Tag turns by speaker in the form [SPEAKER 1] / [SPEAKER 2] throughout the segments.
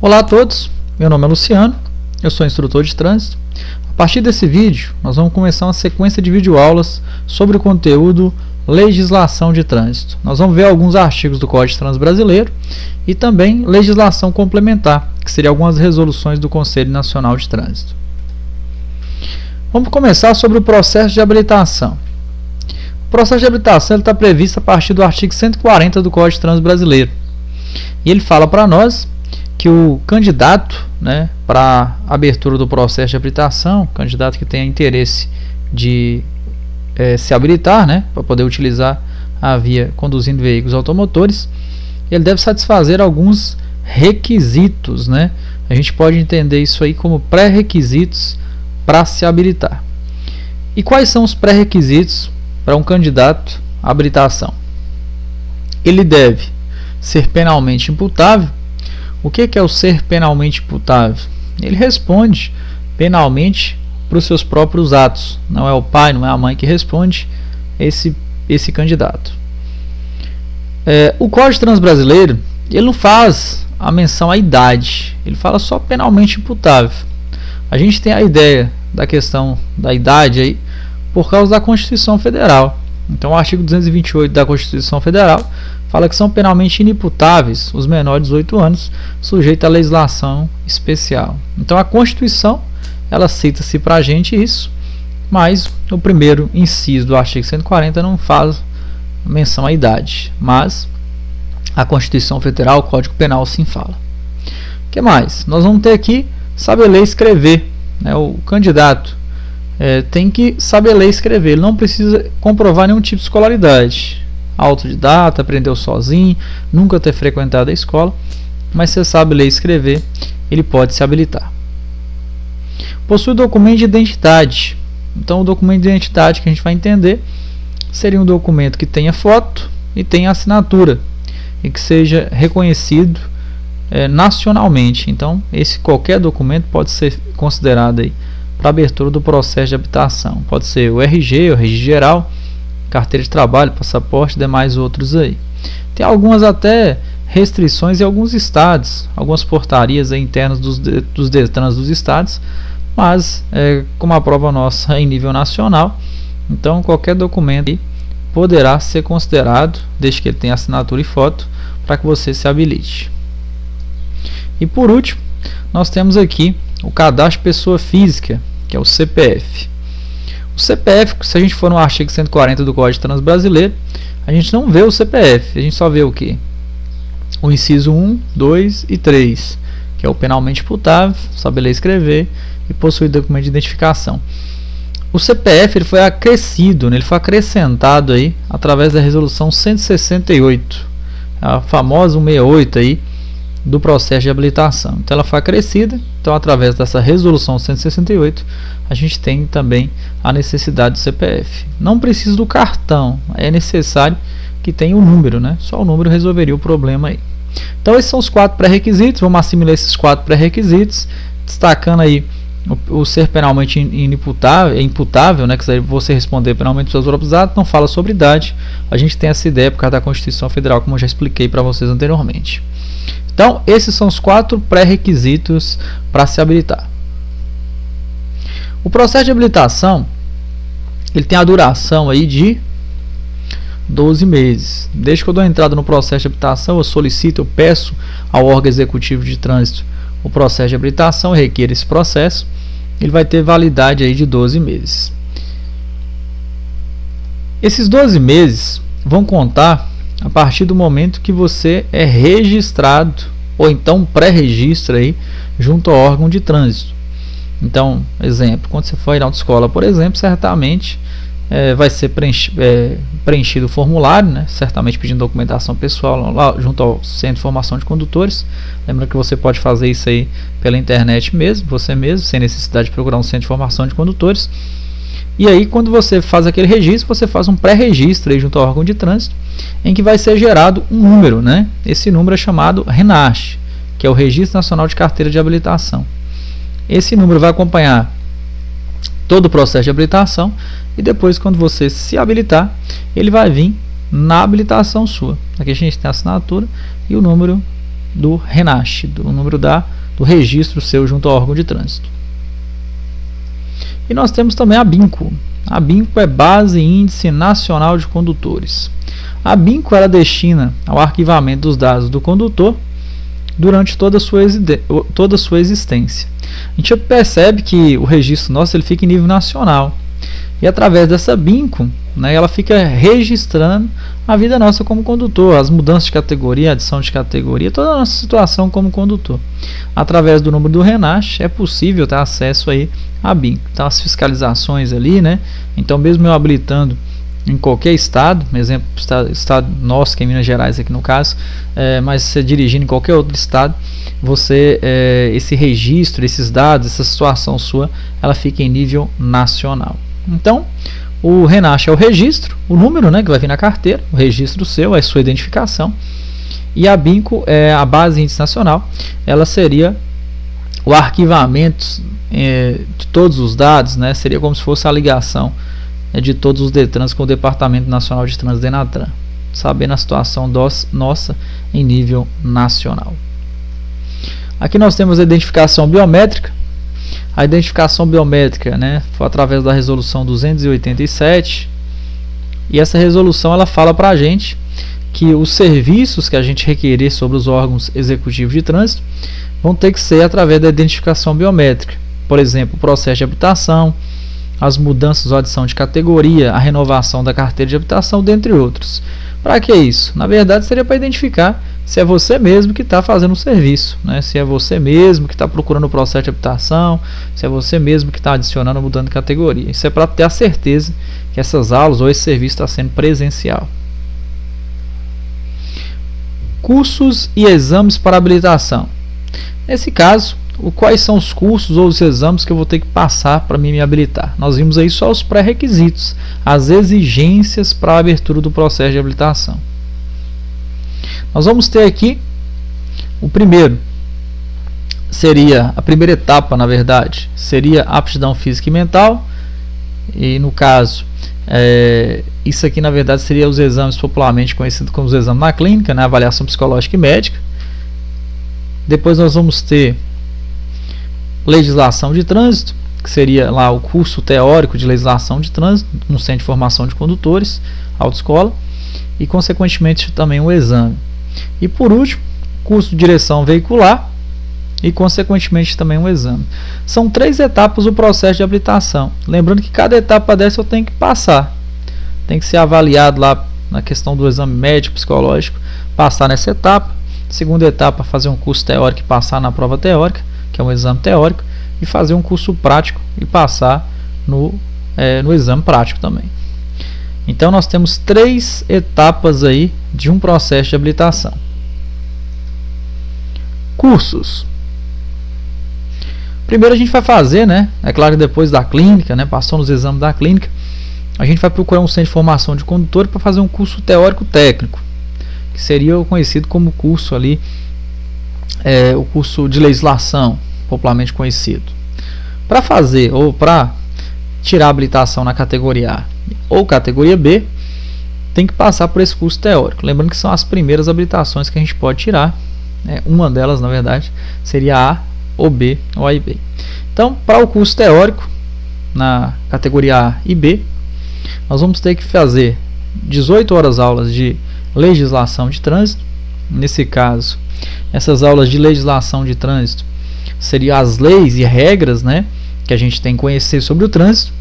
[SPEAKER 1] Olá a todos, meu nome é Luciano, eu sou instrutor de trânsito. A partir desse vídeo, nós vamos começar uma sequência de videoaulas sobre o conteúdo legislação de trânsito. Nós vamos ver alguns artigos do Código de Trânsito Brasileiro e também legislação complementar, que seriam algumas resoluções do Conselho Nacional de Trânsito. Vamos começar sobre o processo de habilitação. O processo de habilitação está previsto a partir do artigo 140 do Código de Trânsito Brasileiro. E ele fala para nós que o candidato, para a abertura do processo de habilitação, candidato que tenha interesse de se habilitar, para poder utilizar a via conduzindo veículos automotores, ele deve satisfazer alguns requisitos, A gente pode entender isso aí como pré-requisitos para se habilitar. E quais são os pré-requisitos para um candidato à habilitação? Ele deve ser penalmente imputável. O que é o ser penalmente imputável? Ele responde penalmente para os seus próprios atos. Não é o pai, não é a mãe que responde esse candidato. O Código de Trânsito Brasileiro, ele não faz a menção à idade, ele fala só penalmente imputável. A gente tem a ideia da questão da idade aí por causa da Constituição Federal. Então o artigo 228 da Constituição Federal fala que são penalmente inimputáveis os menores de 18 anos sujeitos à legislação especial. Então a Constituição, ela cita-se para a gente isso, mas o primeiro inciso do artigo 140 não faz menção à idade, mas a Constituição Federal, o Código Penal, sim fala. O que mais? Nós vamos ter aqui saber ler e escrever. O candidato tem que saber ler e escrever, ele não precisa comprovar nenhum tipo de escolaridade. Autodidata, aprendeu sozinho, nunca ter frequentado a escola, mas se sabe ler e escrever, ele pode se habilitar. Possui documento de identidade. Então o documento de identidade que a gente vai entender seria um documento que tenha foto e tenha assinatura e que seja reconhecido nacionalmente. Então qualquer documento pode ser considerado aí para abertura do processo de habilitação. Pode ser o RG, o registro geral, carteira de trabalho, passaporte e demais outros aí. Tem algumas até restrições em alguns estados, algumas portarias aí internas dos DETRANS dos estados, mas como a prova nossa é em nível nacional, então qualquer documento aí poderá ser considerado, desde que ele tenha assinatura e foto, para que você se habilite. E por último, nós temos aqui o cadastro de pessoa física, que é o CPF. O CPF, se a gente for no artigo 140 do Código de Trânsito Brasileiro, a gente não vê o CPF, a gente só vê o quê? O inciso 1, 2 e 3, que é o penalmente imputável, saber ler e escrever e possuir documento de identificação. O CPF ele foi acrescido, ele foi acrescentado aí através da resolução 168, a famosa 168 aí do processo de habilitação. Então ela foi acrescida, então através dessa resolução 168 a gente tem também a necessidade do CPF. Não precisa do cartão, é necessário que tenha o número, Só o número resolveria o problema aí. Então esses são os 4 pré-requisitos, vamos assimilar esses 4 pré-requisitos, destacando aí o ser penalmente imputável, que você responder penalmente seus próprios atos, não fala sobre idade. A gente tem essa ideia por causa da Constituição Federal, como eu já expliquei para vocês anteriormente. Então, esses são os 4 pré-requisitos para se habilitar. O processo de habilitação, ele tem a duração aí de 12 meses. Desde que eu dou entrada no processo de habilitação, eu peço ao órgão executivo de trânsito o processo de habilitação, requer esse processo, ele vai ter validade aí de 12 meses. Esses 12 meses vão contar a partir do momento que você é registrado ou então pré-registra aí junto ao órgão de trânsito. Então, exemplo, quando você for ir na autoescola, por exemplo, certamente vai ser preenchido o formulário, certamente pedindo documentação pessoal lá junto ao Centro de Formação de Condutores. Lembra que você pode fazer isso aí pela internet mesmo, você mesmo, sem necessidade de procurar um Centro de Formação de Condutores. E aí, quando você faz aquele registro, você faz um pré-registro aí junto ao órgão de trânsito, em que vai ser gerado um número, Esse número é chamado RENACH, que é o Registro Nacional de Carteira de Habilitação. Esse número vai acompanhar todo o processo de habilitação e depois, quando você se habilitar, ele vai vir na habilitação sua. Aqui a gente tem a assinatura e o número do RENASH, do número do registro seu junto ao órgão de trânsito. E nós temos também a BINCO. A BINCO é Base Índice Nacional de Condutores. A BINCO ela destina ao arquivamento dos dados do condutor durante toda a sua existência. A gente percebe que o registro nosso ele fica em nível nacional. E através dessa BINCO, né, ela fica registrando a vida nossa como condutor, as mudanças de categoria, adição de categoria, toda a nossa situação como condutor. Através do número do RENASH é possível ter acesso aí à BINCO. Então as fiscalizações ali, né? Então mesmo eu habilitando em qualquer estado, por exemplo, estado nosso, que é Minas Gerais aqui no caso, mas você dirigindo em qualquer outro estado, você esse registro, esses dados, essa situação sua, ela fica em nível nacional. Então, o RENASH é o registro, o número, né, que vai vir na carteira, o registro seu, a sua identificação, e a BINCO é a Base Índice Nacional, ela seria o arquivamento de todos os dados, né, seria como se fosse a ligação de todos os DETRANs com o Departamento Nacional de Trânsito, DENATRAN, sabendo a situação nossa em nível nacional. Aqui nós temos a identificação biométrica. A identificação biométrica, né, foi através da resolução 287, e essa resolução ela fala para a gente que os serviços que a gente requerer sobre os órgãos executivos de trânsito vão ter que ser através da identificação biométrica. Por exemplo, o processo de habilitação, as mudanças ou adição de categoria, a renovação da carteira de habilitação, dentre outros. Para que isso? Na verdade, seria para identificar se é você mesmo que está fazendo o serviço, né? Se é você mesmo que está procurando o processo de habilitação, se é você mesmo que está adicionando ou mudando de categoria. Isso é para ter a certeza que essas aulas ou esse serviço está sendo presencial. Cursos e exames para habilitação. Nesse caso, quais são os cursos ou os exames que eu vou ter que passar para me habilitar? Nós vimos aí só os pré-requisitos, as exigências para a abertura do processo de habilitação. Nós vamos ter aqui o primeiro, seria a primeira etapa, na verdade, seria aptidão física e mental, e no caso, isso aqui na verdade seria os exames popularmente conhecidos como os exames na clínica, né, avaliação psicológica e médica. Depois nós vamos ter legislação de trânsito, que seria lá o curso teórico de legislação de trânsito, no Centro de Formação de Condutores, autoescola, e consequentemente também o exame. E por último, curso de direção veicular e consequentemente também um exame. São 3 etapas do processo de habilitação. Lembrando que cada etapa dessa eu tenho que passar. Tem que ser avaliado lá na questão do exame médico, psicológico, passar nessa etapa. Segunda etapa, fazer um curso teórico e passar na prova teórica, que é um exame teórico, e fazer um curso prático e passar no exame prático também. Então nós temos 3 etapas aí de um processo de habilitação. Cursos. Primeiro a gente vai fazer, né? É claro que depois da clínica, né? Passou nos exames da clínica, a gente vai procurar um centro de formação de condutor para fazer um curso teórico técnico, que seria o conhecido como curso ali, o curso de legislação, popularmente conhecido. Para fazer ou para tirar a habilitação na categoria A ou categoria B, tem que passar por esse curso teórico. Lembrando que são as primeiras habilitações que a gente pode tirar, né? Uma delas, na verdade, seria A ou B ou A e B. Então, para o curso teórico na categoria A e B, nós vamos ter que fazer 18 horas aulas de legislação de trânsito. Nesse caso, essas aulas de legislação de trânsito seriam as leis e regras, né, que a gente tem que conhecer sobre o trânsito.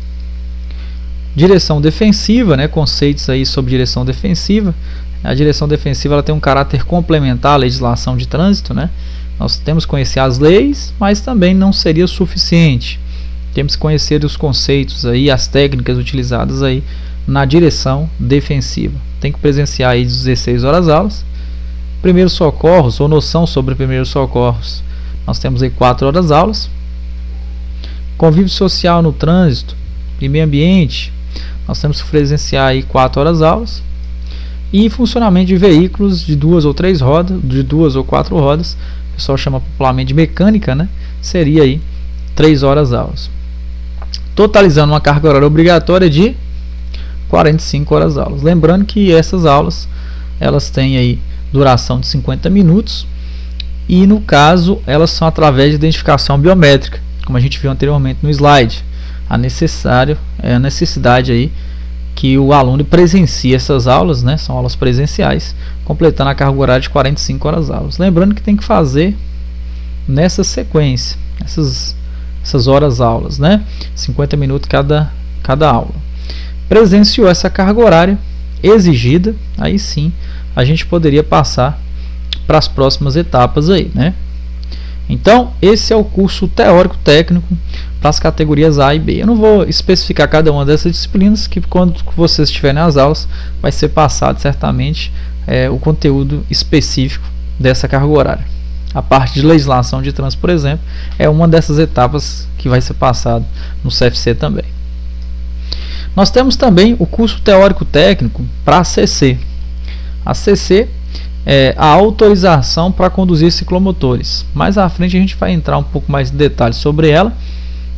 [SPEAKER 1] Direção defensiva, né, conceitos aí sobre direção defensiva. A direção defensiva ela tem um caráter complementar à legislação de trânsito, né? Nós temos que conhecer as leis, mas também não seria suficiente. Temos que conhecer os conceitos aí, as técnicas utilizadas aí na direção defensiva. Tem que presenciar aí 16 horas aulas. Primeiros socorros ou noção sobre primeiros socorros, nós temos aí 4 horas aulas. Convívio social no trânsito e meio ambiente, nós temos que presenciar aí 4 horas aulas. E funcionamento de veículos de 2 ou 3 rodas, de 2 ou 4 rodas, o pessoal chama popularmente de mecânica, né? Seria aí 3 horas aulas. Totalizando uma carga horária obrigatória de 45 horas aulas. Lembrando que essas aulas, elas têm aí duração de 50 minutos, e no caso elas são através de identificação biométrica, como a gente viu anteriormente no slide. A necessidade aí que o aluno presencie essas aulas, né? São aulas presenciais, completando a carga horária de 45 horas aulas. Lembrando que tem que fazer nessa sequência, essas horas aulas, né? 50 minutos cada aula. Presenciou essa carga horária exigida, aí sim a gente poderia passar para as próximas etapas aí, né? Então, esse é o curso teórico técnico para as categorias A e B. Eu não vou especificar cada uma dessas disciplinas, que quando vocês estiverem nas aulas, vai ser passado certamente o conteúdo específico dessa carga horária. A parte de legislação de trânsito, por exemplo, é uma dessas etapas que vai ser passado no CFC também. Nós temos também o curso teórico técnico para a CC. A CC é a autorização para conduzir ciclomotores. Mais à frente a gente vai entrar um pouco mais de detalhes sobre ela,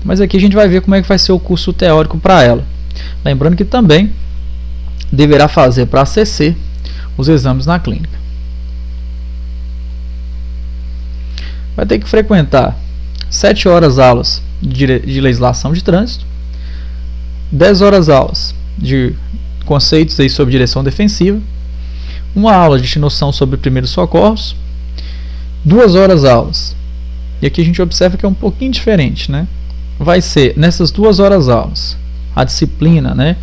[SPEAKER 1] mas aqui a gente vai ver como é que vai ser o curso teórico para ela. Lembrando que também deverá fazer para a CC os exames na clínica. Vai ter que frequentar 7 horas aulas de legislação de trânsito, 10 horas aulas de conceitos aí sobre direção defensiva, uma aula de noção sobre primeiros socorros, 2 horas aulas. E aqui a gente observa que é um pouquinho diferente, né? Vai ser nessas 2 horas aulas a disciplina, né?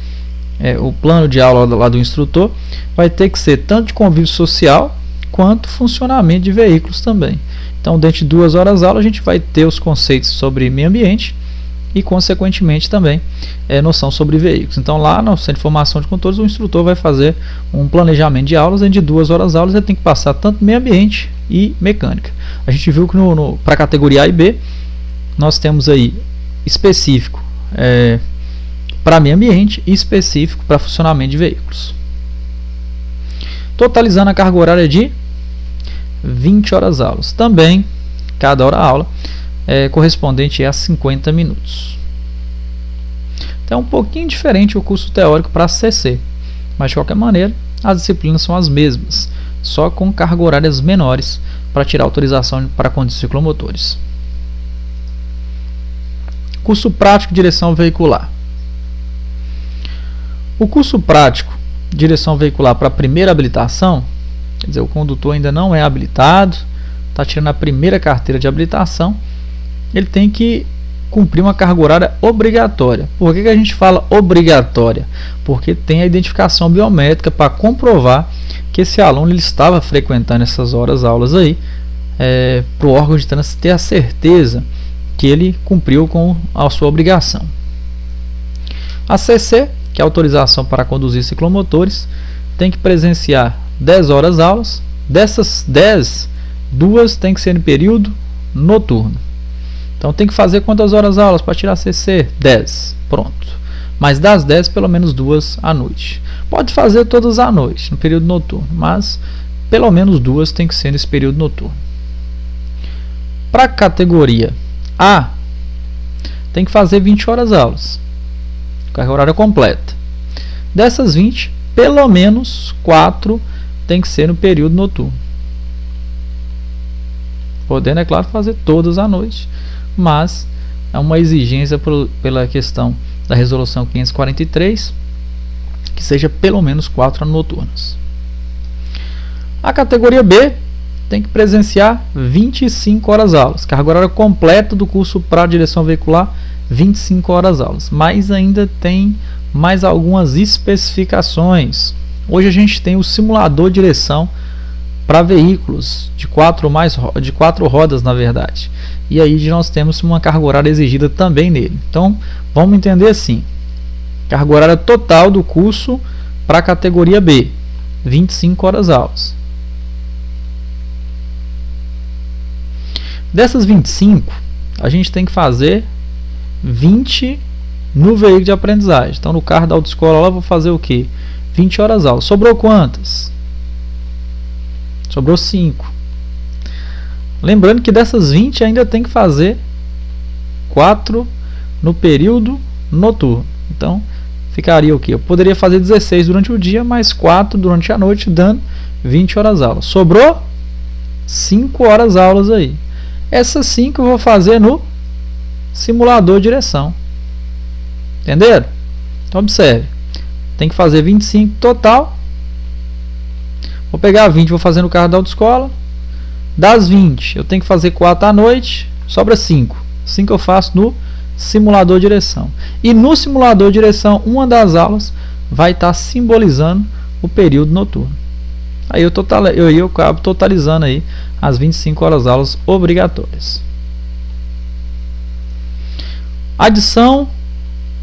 [SPEAKER 1] O plano de aula lá do instrutor vai ter que ser tanto de convívio social quanto funcionamento de veículos também. Então, dentro de 2 horas aula a gente vai ter os conceitos sobre meio ambiente e, consequentemente, também noção sobre veículos. Então, lá no Centro de Formação de Condutores, o instrutor vai fazer um planejamento de aulas, de 2 horas aulas ele tem que passar tanto meio ambiente e mecânica. A gente viu que para a categoria A e B, nós temos aí específico para meio ambiente e específico para funcionamento de veículos. Totalizando a carga horária de 20 horas aulas. Também, cada hora aula correspondente a 50 minutos. Então é um pouquinho diferente o curso teórico para a CC, mas de qualquer maneira as disciplinas são as mesmas, só com carga horárias menores para tirar autorização para conduzir ciclomotores. Curso prático de direção veicular. O curso prático de direção veicular para a primeira habilitação, quer dizer, o condutor ainda não é habilitado, está tirando a primeira carteira de habilitação, ele tem que cumprir uma carga horária obrigatória. Por que a gente fala obrigatória? Porque tem a identificação biométrica para comprovar que esse aluno ele estava frequentando essas horas aulas aí, para o órgão de trânsito ter a certeza que ele cumpriu com a sua obrigação. A CC, que é a autorização para conduzir ciclomotores, tem que presenciar 10 horas aulas. Dessas 10, 2 tem que ser em período noturno. Então tem que fazer quantas horas aulas para tirar CC? 10. Pronto. Mas das 10, pelo menos 2 à noite. Pode fazer todas à noite, no período noturno, mas pelo menos 2 tem que ser nesse período noturno. Para a categoria A, tem que fazer 20 horas aulas. Carga horária completa. Dessas 20, pelo menos 4 tem que ser no período noturno. Podendo, é claro, fazer todas à noite, mas é uma exigência pela questão da resolução 543 que seja pelo menos 4 noturnas. A categoria B tem que presenciar 25 horas aulas, carga horária completa do curso para direção veicular, 25 horas aulas, mas ainda tem mais algumas especificações. Hoje a gente tem o simulador de direção para veículos de 4 rodas, na verdade. E aí nós temos uma carga horária exigida também nele. Então, vamos entender assim. Carga horária total do curso para a categoria B, 25 horas aulas. Dessas 25, a gente tem que fazer 20 no veículo de aprendizagem. Então, no carro da autoescola, lá eu vou fazer o quê? 20 horas aulas. Sobrou quantas? Sobrou 5. Lembrando que dessas 20 ainda tem que fazer 4 no período noturno. Então, ficaria o quê? Eu poderia fazer 16 durante o dia, mais 4 durante a noite, dando 20 horas aulas. Sobrou 5 horas aulas aí. Essas 5 eu vou fazer no simulador de direção. Entenderam? Então observe. Tem que fazer 25 total. Vou pegar 20, vou fazer no carro da autoescola. Das 20, eu tenho que fazer 4 à noite. Sobra 5. 5 eu faço no simulador de direção. E no simulador de direção, uma das aulas vai estar simbolizando o período noturno. Aí eu acabo totalizando aí as 25 horas aulas obrigatórias. Adição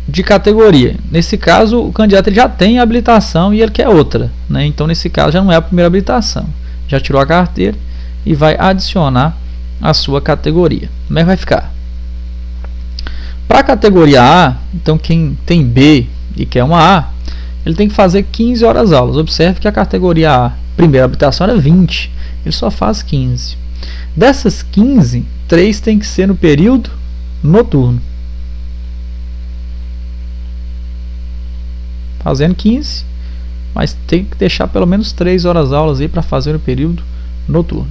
[SPEAKER 1] de categoria. Nesse caso, o candidato ele já tem habilitação e ele quer outra, né? Então, nesse caso, já não é a primeira habilitação. Já tirou a carteira e vai adicionar a sua categoria. Como é que vai ficar? Para a categoria A, então quem tem B e quer uma A, ele tem que fazer 15 horas aulas. Observe que a categoria A, primeira habilitação era 20, ele só faz 15. Dessas 15, 3 tem que ser no período noturno. Fazendo 15, mas tem que deixar pelo menos 3 horas aulas aí para fazer no período noturno.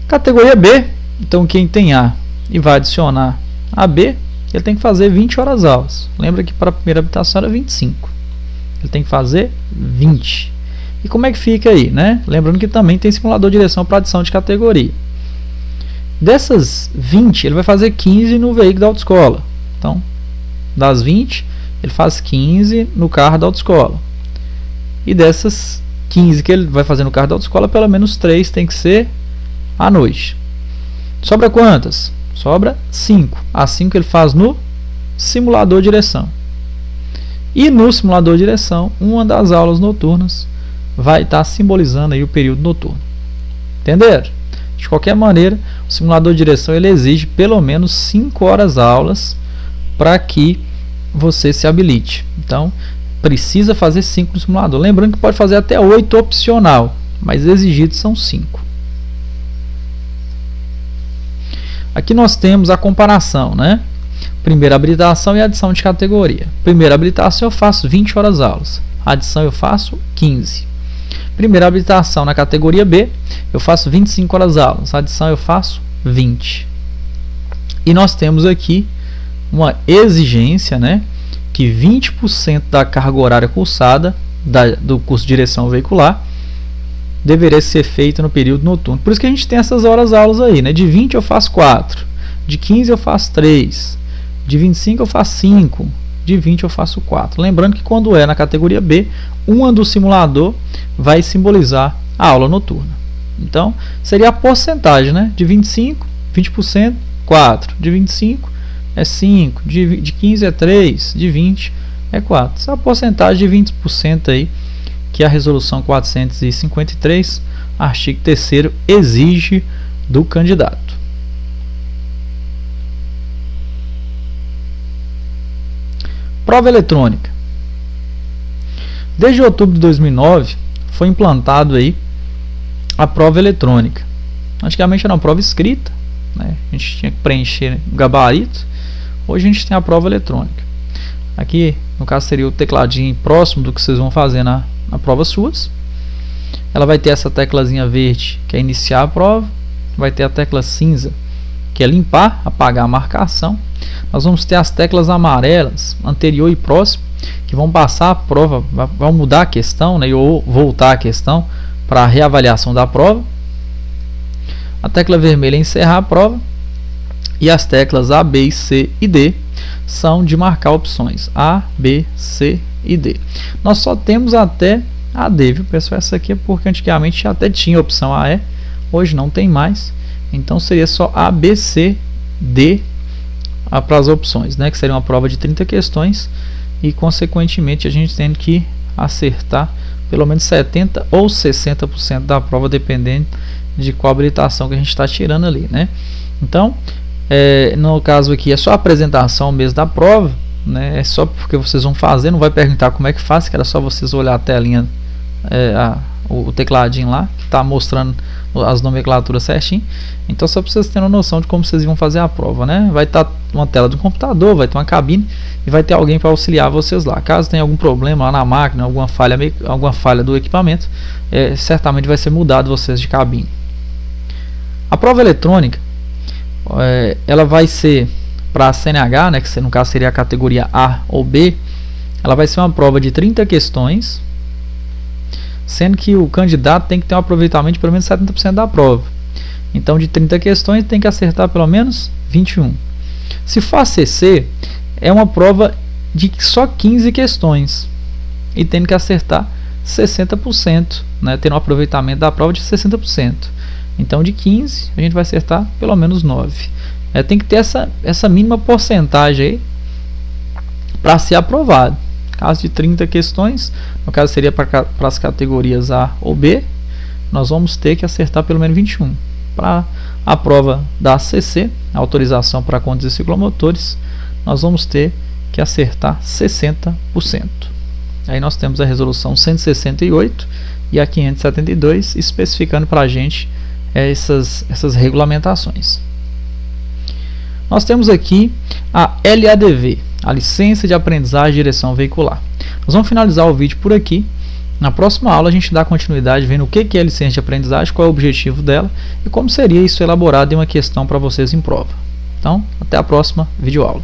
[SPEAKER 1] Categoria B, então quem tem A e vai adicionar a B, ele tem que fazer 20 horas aulas. Lembra que para a primeira habilitação era 25. Ele tem que fazer 20. E como é que fica aí, né? Lembrando que também tem simulador de direção para adição de categoria. Dessas 20, ele vai fazer 15 no veículo da autoescola. Então, das 20, ele faz 15 no carro da autoescola. E dessas 15 que ele vai fazer no carro da autoescola, pelo menos 3 tem que ser à noite. Sobra quantas? Sobra 5. As 5 ele faz no simulador de direção. E no simulador de direção, uma das aulas noturnas vai estar simbolizando aí o período noturno. Entenderam? De qualquer maneira, o simulador de direção ele exige pelo menos 5 horas aulas para que você se habilite. Então, precisa fazer 5 no simulador. Lembrando que pode fazer até 8 opcional, mas exigidos são 5. Aqui nós temos a comparação, né? Primeira habilitação e adição de categoria. Primeira habilitação eu faço 20 horas aulas. Adição eu faço 15. Primeira habilitação na categoria B, eu faço 25 horas aulas. Adição eu faço 20. E nós temos aqui uma exigência, né? Que 20% da carga horária cursada do curso de direção veicular deveria ser feita no período noturno. Por isso que a gente tem essas horas aulas aí, né? De 20 eu faço 4, de 15 eu faço 3, de 25 eu faço 5, de 20 eu faço 4. Lembrando que quando é na categoria B, uma do simulador vai simbolizar a aula noturna. Então, seria a porcentagem, né? De 25, 20%, 4, de 25 é 5, de 15 é 3, de 20 é 4. Essa é a porcentagem de 20% aí que a resolução 453, artigo 3º, exige do candidato. Prova eletrônica. Desde outubro de 2009 foi implantado aí a prova eletrônica. Antigamente era uma prova escrita, né? A gente tinha que preencher o gabarito. Hoje a gente tem a prova eletrônica. Aqui, no caso, seria o tecladinho próximo do que vocês vão fazer na prova suas. Ela vai ter essa teclazinha verde, que é iniciar a prova. Vai ter a tecla cinza, que é limpar, apagar a marcação. Nós vamos ter as teclas amarelas, anterior e próximo, que vão passar a prova, vão mudar a questão, né, ou voltar a questão para a reavaliação da prova. A tecla vermelha é encerrar a prova. E as teclas A, B, C e D são de marcar opções. A, B, C e D. Nós só temos até a D, viu, pessoal? Essa aqui é porque antigamente até tinha a opção AE, hoje não tem mais. Então seria só A, B, C, D para as opções, né? Que seria uma prova de 30 questões e, consequentemente, a gente tem que acertar pelo menos 70% ou 60% da prova, dependendo de qual habilitação que a gente está tirando ali, né? Então, no caso aqui é só a apresentação mesmo da prova, né? É só porque vocês vão fazer, não vai perguntar como é que faz, que era só vocês olhar a telinha, o tecladinho lá, que está mostrando as nomenclaturas certinho. Então só para vocês terem uma noção de como vocês vão fazer a prova, né? Vai estar uma tela do computador, vai ter uma cabine e vai ter alguém para auxiliar vocês lá. Caso tenha algum problema lá na máquina, alguma falha do equipamento, certamente vai ser mudado vocês de cabine. A prova eletrônica, ela vai ser para a CNH, né, que no caso seria a categoria A ou B. Ela vai ser uma prova de 30 questões, sendo que o candidato tem que ter um aproveitamento de pelo menos 70% da prova. Então, de 30 questões, tem que acertar pelo menos 21. Se for ACC, é uma prova de só 15 questões e tem que acertar 60%, né, ter um aproveitamento da prova de 60%. Então, de 15, a gente vai acertar pelo menos 9. Tem que ter essa mínima porcentagem aí para ser aprovado. Caso de 30 questões, no caso seria para as categorias A ou B, nós vamos ter que acertar pelo menos 21. Para a prova da ACC, a autorização para conduzir ciclomotores, nós vamos ter que acertar 60%. Aí nós temos a resolução 168 e a 572 especificando para a gente essas regulamentações. Nós temos aqui a LADV, a licença de aprendizagem de direção veicular. Nós vamos finalizar o vídeo por aqui. Na próxima aula a gente dá continuidade vendo o que é a licença de aprendizagem, qual é o objetivo dela e como seria isso elaborado em uma questão para vocês em prova. Então, até a próxima videoaula.